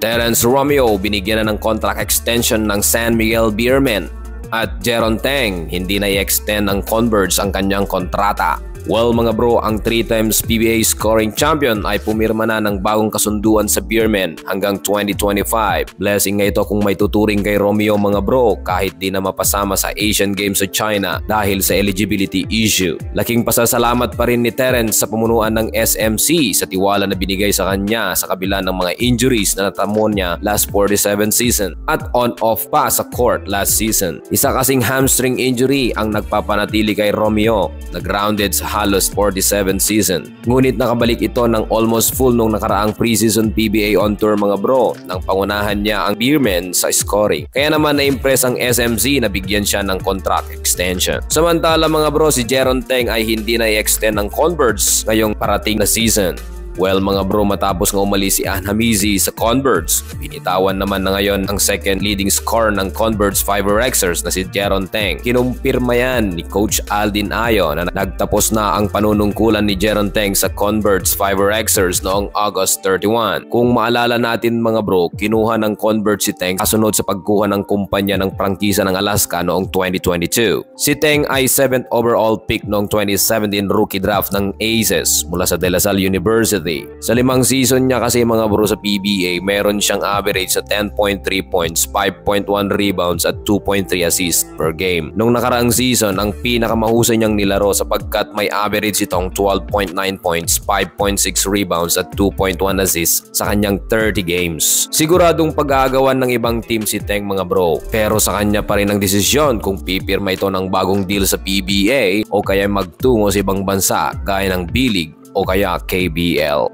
Terence Romeo binigyan na ng contract extension ng San Miguel Beermen. At Jeron Teng hindi na i-extend ng Converse ang kanyang kontrata. Well mga bro, ang 3 times PBA scoring champion ay pumirma na ng bagong kasunduan sa Beermen hanggang 2025. Blessing nga ito kung may tuturing kay Romeo mga bro kahit di na mapasama sa Asian Games sa China dahil sa eligibility issue. Laking pasasalamat pa rin ni Terence sa pamunuan ng SMC sa tiwala na binigay sa kanya sa kabila ng mga injuries na natamo niya last 47 season at on-off pa sa court last season. Isa kasing hamstring injury ang nagpapanatili kay Romeo na grounded sa halos 47 season. Ngunit nakabalik ito ng almost full nung nakaraang preseason PBA on tour mga bro nang pangunahan niya ang Beermen sa scoring. Kaya naman na-impress ang SMC na bigyan siya ng contract extension. Samantala mga bro, si Jeron Teng ay hindi na i-extend ng Converse ngayong parating na season. Well mga bro, matapos nga umalis si Anhamizi sa Converse, binitawan naman na ngayon ang second leading scorer ng Converse Fiberxers na si Jeron Teng. Kinumpirma yan ni Coach Aldin Ayo na nagtapos na ang panunungkulan ni Jeron Teng sa Converse Fiberxers noong August 31. Kung maalala natin mga bro, kinuha ng Converse si Teng kasunod sa pagkuha ng kumpanya ng prangkisa ng Alaska noong 2022. Si Teng ay 7th overall pick noong 2017 rookie draft ng Aces mula sa De La Salle University. Sa 5 season niya kasi mga bro sa PBA, meron siyang average sa 10.3 points, 5.1 rebounds at 2.3 assists per game. Nung nakaraang season, ang pinakamahusay niyang nilaro sapagkat may average itong 12.9 points, 5.6 rebounds at 2.1 assists sa kanyang 30 games. Siguradong pag-aagawan ng ibang team si Teng mga bro, pero sa kanya pa rin ang desisyon kung pipirma ito ng bagong deal sa PBA o kaya magtungo sa ibang bansa gaya ng B-League o kaya KBL.